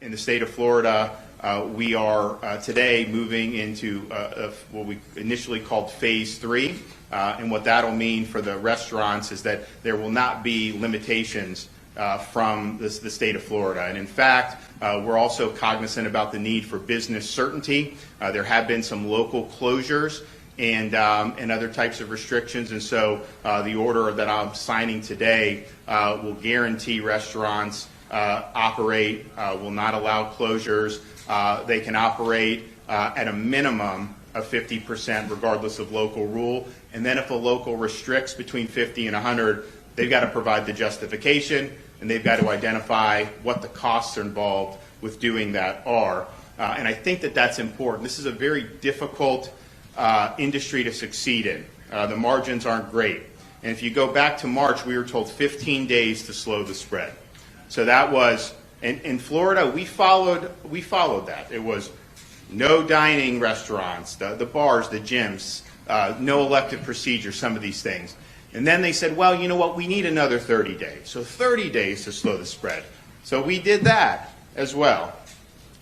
in the state of Florida, we are today moving into what we initially called Phase 3. And what that'll mean for the restaurants is that there will not be limitations from the state of Florida. And in fact, we're also cognizant about the need for business certainty. There have been some local closures and other types of restrictions, and so the order that I'm signing today will guarantee restaurants operate, will not allow closures. They can operate at a minimum of 50% regardless of local rule, and then if a local restricts between 50 and 100, they've got to provide the justification, and they've got to identify what the costs are involved with doing that are. And I think that that's important. This is a very difficult industry to succeed in. The margins aren't great. And if you go back to March, we were told 15 days to slow the spread. So that was, in Florida, we followed that. It was no dining restaurants, the bars, the gyms, no elective procedures, some of these things. And then they said, well, you know what, we need another 30 days. So 30 days to slow the spread. So we did that as well.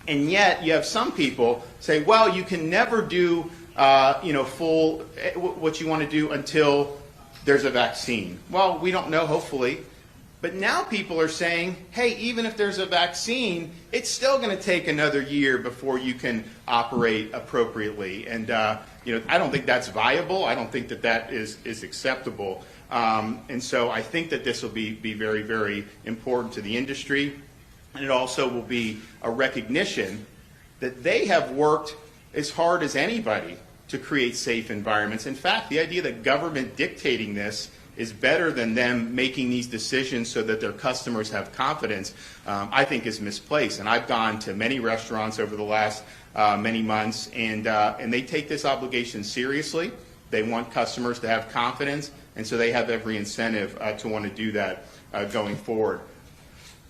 And yet you have some people say, well, you can never do full what you want to do until there's a vaccine. Well, we don't know, hopefully. But now people are saying, hey, even if there's a vaccine, it's still going to take another year before you can operate appropriately. And I don't think that's viable. I don't think that that is acceptable. And so I think that this will be very, very important to the industry. And it also will be a recognition that they have worked as hard as anybody to create safe environments. In fact, the idea that government dictating this is better than them making these decisions so that their customers have confidence, I think is misplaced. And I've gone to many restaurants over the last many months, and they take this obligation seriously. They want customers to have confidence, and so they have every incentive to want to do that going forward.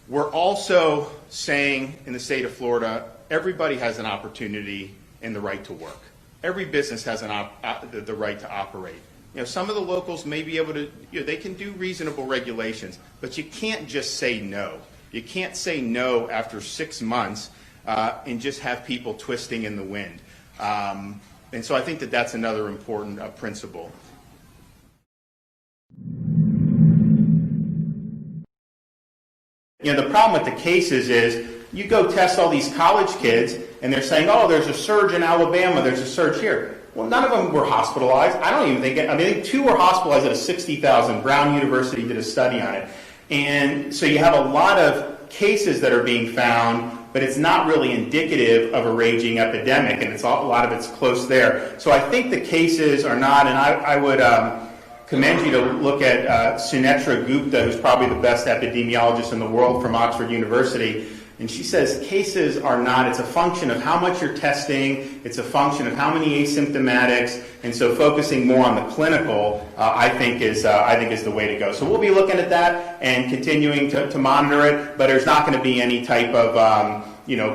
We're also saying in the state of Florida, everybody has an opportunity and the right to work. Every business has the right to operate. Some of the locals may be able to, they can do reasonable regulations, but you can't just say no. You can't say no after 6 months and just have people twisting in the wind. And so I think that that's another important principle. The problem with the cases is you go test all these college kids and they're saying, oh, there's a surge in Alabama, there's a surge here. Well, none of them were hospitalized. I think 2 were hospitalized at a 60,000. Brown University did a study on it. And so you have a lot of cases that are being found, but it's not really indicative of a raging epidemic, and a lot of it's close there. So I think the cases are not, and I would commend you to look at Sunetra Gupta, who's probably the best epidemiologist in the world from Oxford University. And she says cases are not, it's a function of how much you're testing, it's a function of how many asymptomatics, and so focusing more on the clinical, I think is the way to go. So we'll be looking at that and continuing to monitor it, but there's not going to be any type of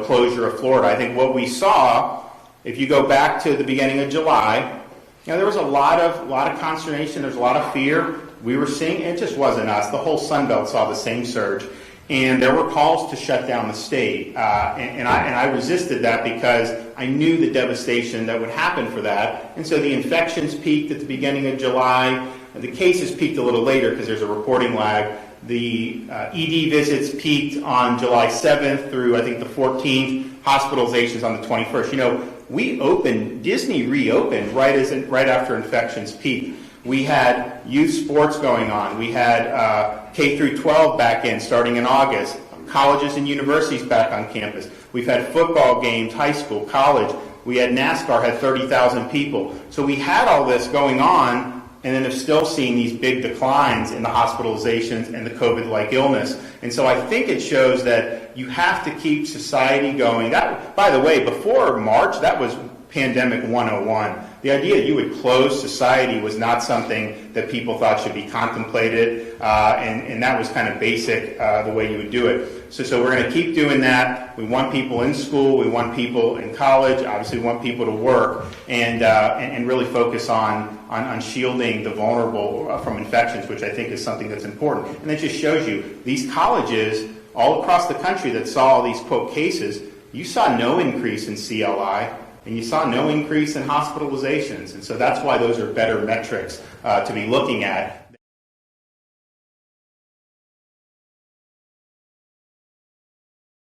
closure of Florida. I think what we saw, if you go back to the beginning of July, there was a lot of consternation, there's a lot of fear. We were seeing, it just wasn't us, the whole Sun Belt saw the same surge. And there were calls to shut down the state, and I resisted that because I knew the devastation that would happen for that. And so the infections peaked at the beginning of July. The cases peaked a little later because there's a reporting lag. The ED visits peaked on July 7th through, I think, the 14th. Hospitalizations on the 21st. Disney reopened right after infections peaked. We had youth sports going on. We had K through 12 back in starting in August. Colleges and universities back on campus. We've had football games, high school, college. We had NASCAR, had 30,000 people. So we had all this going on, and then have still seen these big declines in the hospitalizations and the COVID-like illness. And so I think it shows that you have to keep society going. That, by the way, before March, that was Pandemic 101. The idea that you would close society was not something that people thought should be contemplated, and that was kind of basic, the way you would do it. So we're going to keep doing that. We want people in school, we want people in college, obviously we want people to work, and really focus on shielding the vulnerable from infections, which I think is something that's important. And that just shows you these colleges all across the country that saw all these, quote, cases, you saw no increase in CLI, and you saw no increase in hospitalizations. And so that's why those are better metrics to be looking at.